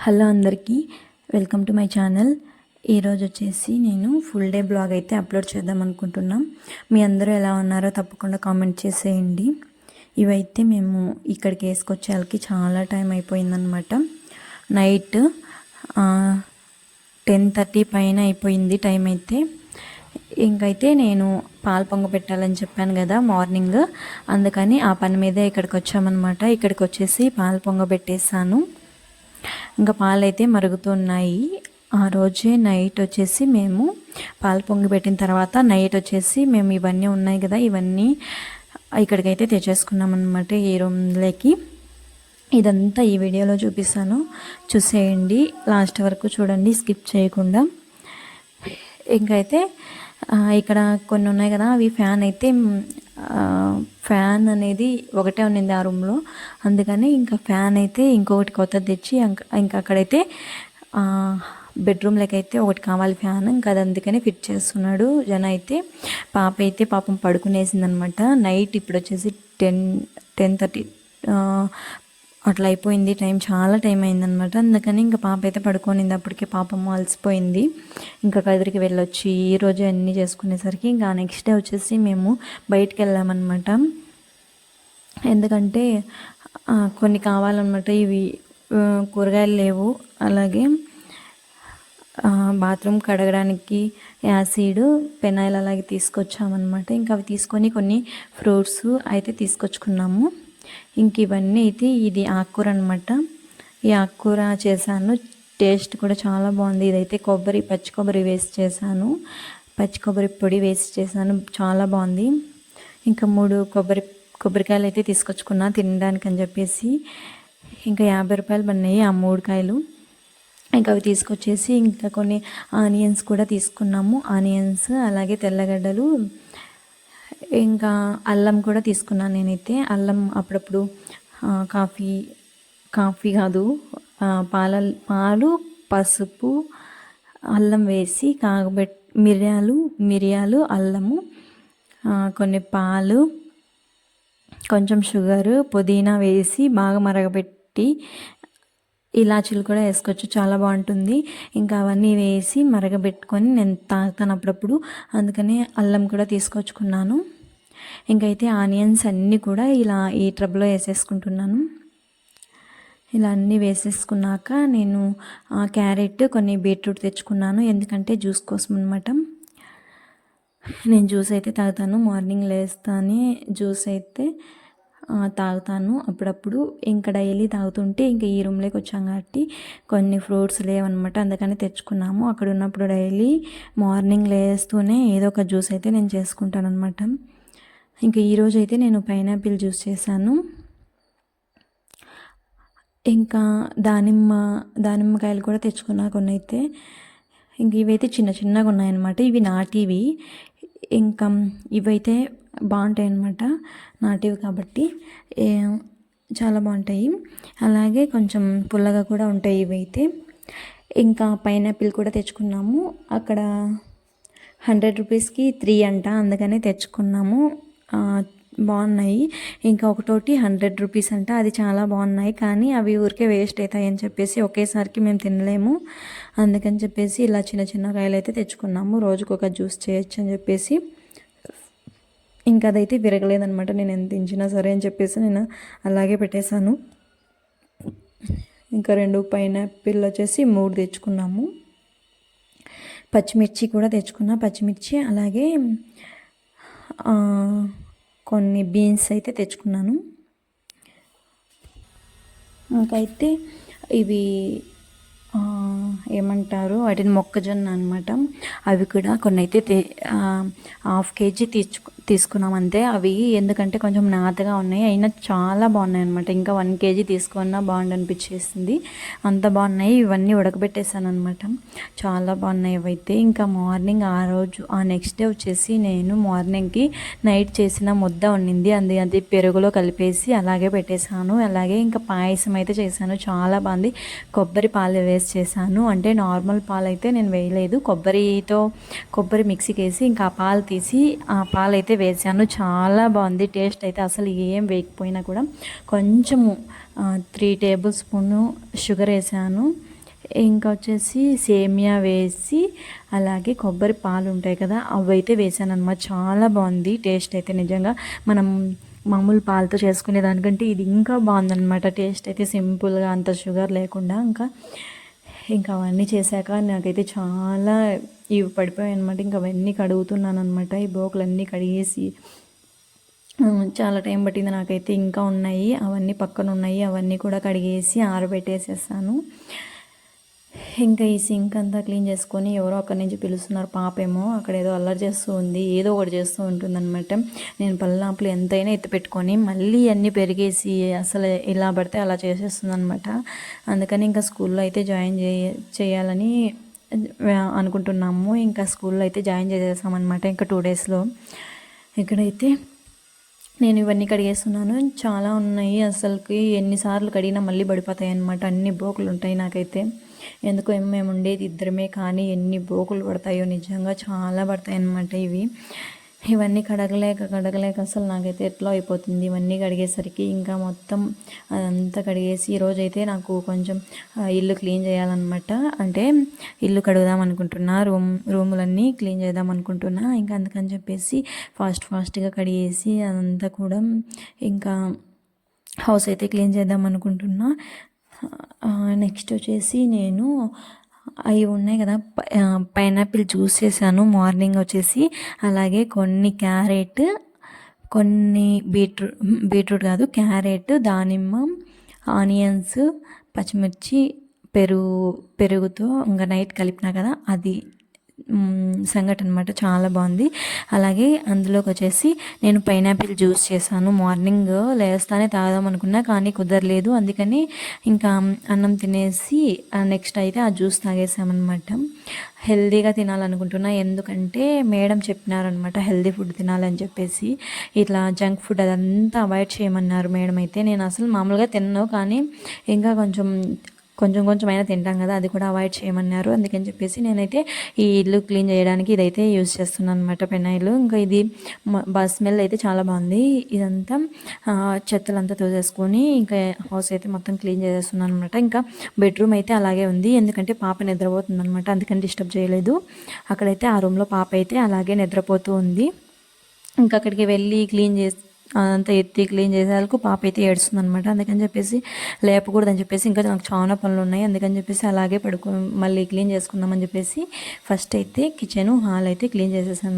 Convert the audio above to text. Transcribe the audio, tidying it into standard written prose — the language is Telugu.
హలో అందరికీ, వెల్కమ్ టు మై ఛానల్. ఈరోజు వచ్చేసి నేను ఫుల్ డే బ్లాగ్ అయితే అప్లోడ్ చేద్దాం అనుకుంటున్నాం. మీ అందరూ ఎలా ఉన్నారో తప్పకుండా కామెంట్ చేసేయండి. ఇవైతే మేము ఇక్కడికి వేసుకొచ్చేయాలకి చాలా టైం అయిపోయిందనమాట. నైట్ 10:30 పైన అయిపోయింది టైం అయితే. ఇంకైతే నేను పాలు పొంగ పెట్టాలని చెప్పాను కదా మార్నింగ్, అందుకని ఆ పని మీదే ఇక్కడికి వచ్చామన్నమాట. ఇక్కడికి వచ్చేసి పాలు పొంగ పెట్టేసాను. ఇంకా పాలు అయితే మరుగుతున్నాయి. ఆ రోజే నైట్ వచ్చేసి మేము పాలు పొంగి పెట్టిన తర్వాత నైట్ వచ్చేసి మేము ఇవన్నీ ఉన్నాయి కదా, ఇవన్నీ ఇక్కడికైతే తెచ్చేసుకున్నాం అనమాట ఈ రూమ్లోకి. ఇదంతా ఈ వీడియోలో చూపిస్తాను, చూసేయండి, లాస్ట్ వరకు చూడండి, స్కిప్ చేయకుండా. ఇంకైతే ఇక్కడ కొన్ని ఉన్నాయి కదా, అవి ఫ్యాన్ అనేది ఒకటే ఉన్నింది ఆ రూమ్లో, అందుకని ఇంకా ఫ్యాన్ అయితే ఇంకొకటి కొత్తది తెచ్చి ఇంకా అక్కడైతే బెడ్రూమ్లోకి అయితే ఒకటి కావాలి ఫ్యాన్, ఇంకా అది అందుకని ఫిట్ చేస్తున్నాడు జన. అయితే పాప అయితే పాపం పడుకునేసింది అనమాట. నైట్ ఇప్పుడు వచ్చేసి 10:30 అట్లా అయిపోయింది టైం, చాలా టైం అయిందనమాట. అందుకని ఇంకా పాప అయితే పడుకోనింది. అప్పటికే పాపం అలసిపోయింది. ఇంకా కదిరికి వెళ్ళొచ్చి ఈరోజు అన్నీ చేసుకునేసరికి ఇంకా నెక్స్ట్ డే వచ్చేసి మేము బయటికి వెళ్ళామన్నమాట. ఎందుకంటే కొన్ని కావాలన్నమాట, ఇవి కూరగాయలు లేవు, అలాగే బాత్రూమ్ కడగడానికి యాసిడ్, పెనాయిల్ అలాగే తీసుకొచ్చామన్నమాట. ఇంకా అవి తీసుకొని కొన్ని ఫ్రూట్స్ అయితే తీసుకొచ్చుకున్నాము. ఇంక ఇవన్నీ అయితే ఇది ఆకుకూర అనమాట. ఈ ఆకుకూర చేశాను, టేస్ట్ కూడా చాలా బాగుంది. ఇదైతే పచ్చి కొబ్బరి వేసి చేశాను, పచ్చి కొబ్బరి పొడి వేసి చేశాను, చాలా బాగుంది. ఇంకా 3 కొబ్బరికాయలు అయితే తీసుకొచ్చుకున్నా తినడానికి అని చెప్పేసి. ఇంకా 50 రూపాయలు పడినాయి ఆ 3 కాయలు. ఇంకా అవి తీసుకొచ్చేసి ఇంకా కొన్ని ఆనియన్స్ కూడా తీసుకున్నాము. ఆనియన్స్ అలాగే తెల్లగడ్డలు, ఇంకా అల్లం కూడా తీసుకున్నాను నేనైతే. అల్లం అప్పుడప్పుడు కాఫీ కాదు, పాలు, పసుపు, అల్లం వేసి మిరియాలు, అల్లము, కొన్ని పాలు, కొంచెం షుగరు, పుదీనా వేసి బాగా మరగబెట్టి ఇలాచీలు కూడా వేసుకోవచ్చు, చాలా బాగుంటుంది. ఇంకా అవన్నీ వేసి మరగబెట్టుకొని నేను తాగుతాను అప్పుడప్పుడు, అందుకని అల్లం కూడా తీసుకొచ్చుకున్నాను. ఇంకైతే ఆనియన్స్ అన్నీ కూడా ఇలా ఈ ట్రబ్లో వేసేసుకుంటున్నాను. ఇలా అన్నీ వేసేసుకున్నాక నేను క్యారెట్, కొన్ని బీట్రూట్ తెచ్చుకున్నాను, ఎందుకంటే జ్యూస్ కోసం అనమాట. నేను జ్యూస్ అయితే తాగుతాను, మార్నింగ్ లేస్తానే జ్యూస్ అయితే తాగుతాను అప్పుడప్పుడు. ఇంకా డైలీ తాగుతుంటే ఇంకా ఈ రూమ్లోకి వచ్చాం కాబట్టి కొన్ని ఫ్రూట్స్ లేవన్నమాట, అందుకని తెచ్చుకున్నాము. అక్కడ ఉన్నప్పుడు డైలీ మార్నింగ్ లేస్తూనే ఏదో ఒక జ్యూస్ అయితే నేను చేసుకుంటాను అనమాట. ఇంకా ఈరోజు అయితే నేను పైనాపిల్ జ్యూస్ చేశాను. ఇంకా దానిమ్మకాయలు కూడా తెచ్చుకున్నా కొన్ని అయితే. ఇంక ఇవైతే చిన్నగా ఉన్నాయన్నమాట, ఇవి నాటివి. ఇంకా ఇవైతే బాగుంటాయి అన్నమాట, నాటివి కాబట్టి చాలా బాగుంటాయి. అలాగే కొంచెం పుల్లగా కూడా ఉంటాయి ఇవైతే. ఇంకా పైనాపిల్ కూడా తెచ్చుకున్నాము. అక్కడ 100 రూపీస్కి 3 అంట, అందుకనే తెచ్చుకున్నాము. బాగున్నాయి. ఇంకా ఒకటోటి 100 రూపీస్ అంట, అది చాలా బాగున్నాయి. కానీ అవి ఊరికే వేస్ట్ అవుతాయి అని చెప్పేసి ఒకేసారికి మేము తినలేము, అందుకని చెప్పేసి ఇలా చిన్న కాయలు అయితే తెచ్చుకున్నాము. రోజుకొక జ్యూస్ చేయొచ్చు అని చెప్పేసి. ఇంకా అదైతే విరగలేదనమాట, నేను ఎంత తించినా సరే అని చెప్పేసి నేను అలాగే పెట్టేశాను. ఇంకా 2 పైనాపిల్ వచ్చేసి 3 తెచ్చుకున్నాము. పచ్చిమిర్చి కూడా తెచ్చుకున్నా, పచ్చిమిర్చి అలాగే కొన్ని బీన్స్ అయితే తెచ్చుకున్నాను. ఇంకైతే ఇవి ఏమంటారు వాటిని, మొక్కజొన్న అనమాట. అవి కూడా కొన్ని అయితే 1/2 కేజీ తీసుకున్నాం అంతే. అవి ఎందుకంటే కొంచెం నాతగా ఉన్నాయి, అయినా చాలా బాగున్నాయి అనమాట. ఇంకా 1 కేజీ తీసుకున్నా బాగుండు అనిపించేసింది, అంత బాగున్నాయి. ఇవన్నీ ఉడకబెట్టేసాను అనమాట, చాలా బాగున్నాయి ఇవైతే. ఇంకా మార్నింగ్ ఆ నెక్స్ట్ డే వచ్చేసి నేను మార్నింగ్కి నైట్ చేసిన ముద్ద ఉండింది, అది పెరుగులో కలిపేసి అలాగే పెట్టేశాను. అలాగే ఇంకా పాయసం అయితే చేశాను, చాలా బాగుంది. కొబ్బరి పాలు వేసి చేశాను, అంటే నార్మల్ పాలు అయితే నేను వేయలేదు, కొబ్బరి మిక్సీకి వేసి ఇంకా ఆ పాలు తీసి ఆ పాలు అయితే వేసాను. చాలా బాగుంది టేస్ట్ అయితే, అసలు ఏం వేయకపోయినా కూడా. కొంచెము 3 టేబుల్ స్పూన్ షుగర్ వేసాను, ఇంకా వచ్చేసి సేమియా వేసి అలాగే కొబ్బరి పాలు ఉంటాయి కదా అవి అయితే వేసాను అనమాట. చాలా బాగుంది టేస్ట్ అయితే. నిజంగా మనం మామూలు పాలతో చేసుకునే దానికంటే ఇది ఇంకా బాగుందన్నమాట. టేస్ట్ అయితే సింపుల్గా, అంత షుగర్ లేకుండా. ఇంకా అవన్నీ చేశాక నాకైతే చాలా ఇవి పడిపోయాయి అనమాట. ఇంకా అవన్నీ కడుగుతున్నాను అనమాట. ఈ బోకులన్నీ కడిగేసి చాలా టైం పట్టింది నాకైతే. ఇంకా ఉన్నాయి, అవన్నీ పక్కన ఉన్నాయి, అవన్నీ కూడా కడిగేసి ఆరబెట్టేసేసాను. ఇంకా ఈ సింక్ అంతా క్లీన్ చేసుకొని ఎవరో అక్కడి నుంచి పిలుస్తున్నారు. పాపేమో అక్కడ ఏదో అల్లరి చేస్తూ ఉంది, ఏదో ఒకటి చేస్తూ ఉంటుందన్నమాట. నేను పళ్ళాపులు ఎంతైనా ఎత్తిపెట్టుకొని మళ్ళీ అన్నీ పెరిగేసి అసలు ఇలా పడితే అలా చేసేస్తుంది అనమాట. అందుకని ఇంకా స్కూల్లో అయితే జాయిన్ చేయాలని అనుకుంటున్నాము. ఇంకా స్కూల్లో అయితే జాయిన్ చేసేసామన్నమాట ఇంకా 2 డేస్లో. ఇక్కడైతే నేను ఇవన్నీ కడిగేస్తున్నాను. చాలా ఉన్నాయి, అసలుకి ఎన్నిసార్లు కడిగినా మళ్ళీ పడిపోతాయి అన్నమాట. అన్ని బోకులు ఉంటాయి నాకైతే. ఎందుకో మేము ఉండేది ఇద్దరమే, కానీ ఎన్ని బోకులు పడతాయో, నిజంగా చాలా పడతాయి అన్నమాట ఇవన్నీ కడగలేక అసలు నాకైతే ఎట్లా అయిపోతుంది ఇవన్నీ కడిగేసరికి. ఇంకా మొత్తం అదంతా కడిగేసి ఈరోజైతే నాకు కొంచెం ఇల్లు క్లీన్ చేయాలన్నమాట. అంటే ఇల్లు కడుగుదాం అనుకుంటున్నా, రూములన్నీ క్లీన్ చేద్దాం అనుకుంటున్నా. ఇంకా అందుకని చెప్పేసి ఫాస్ట్గా కడిగేసి అదంతా కూడా ఇంకా హౌస్ అయితే క్లీన్ చేద్దాం అనుకుంటున్నా. నెక్స్ట్ వచ్చేసి నేను అవి ఉన్నాయి కదా, పైనాపిల్ జ్యూస్ చేశాను మార్నింగ్ వచ్చేసి. అలాగే కొన్ని క్యారెట్, కొన్ని బీట్రూట్ కాదు క్యారెట్, దానిమ్మ, ఆనియన్స్, పచ్చిమిర్చి, పెరుగుతో ఇంకా నైట్ కలిపినా కదా అది సంగటి అనమాట. చాలా బాగుంది. అలాగే అందులోకి వచ్చేసి నేను పైనాపిల్ జ్యూస్ చేశాను. మార్నింగ్ లేస్తానే తాగదాం అనుకున్నా కానీ కుదరలేదు. అందుకని ఇంకా అన్నం తినేసి నెక్స్ట్ అయితే ఆ జ్యూస్ తాగేసామన్నమాట. హెల్దీగా తినాలనుకుంటున్నా, ఎందుకంటే మేడం చెప్పినారనమాట హెల్దీ ఫుడ్ తినాలని చెప్పేసి. ఇట్లా జంక్ ఫుడ్ అదంతా అవాయిడ్ చేయమన్నారు మేడం అయితే. నేను అసలు మామూలుగా తిన్నాను, కానీ ఇంకా కొంచెం అయినా తింటాం కదా, అది కూడా అవాయిడ్ చేయమన్నారు. అందుకని చెప్పేసి నేనైతే ఈ ఇల్లు క్లీన్ చేయడానికి ఇదైతే యూజ్ చేస్తున్నాను అనమాట, పెనాయిల్. ఇంకా ఇది స్మెల్ అయితే చాలా బాగుంది. ఇదంతా చెత్తలంతా తోసేసుకొని ఇంకా హౌస్ అయితే మొత్తం క్లీన్ చేసేస్తున్నాను అనమాట. ఇంకా బెడ్రూమ్ అయితే అలాగే ఉంది, ఎందుకంటే పాప నిద్రపోతుంది అనమాట, అందుకని డిస్టర్బ్ చేయలేదు. అక్కడైతే ఆ రూమ్లో పాప అయితే అలాగే నిద్రపోతూ ఉంది. ఇంకా అక్కడికి వెళ్ళి క్లీన్ అదంతా ఎత్తి క్లీన్ చేసేందుకు పాప అయితే ఏడుస్తుంది అనమాట. అందుకని చెప్పేసి లేపకూడదని చెప్పేసి ఇంకా నాకు చాలా పనులు ఉన్నాయి, అందుకని చెప్పేసి అలాగే మళ్ళీ క్లీన్ చేసుకుందామని చెప్పేసి ఫస్ట్ అయితే కిచెన్ హాల్ అయితే క్లీన్ చేసేసాను.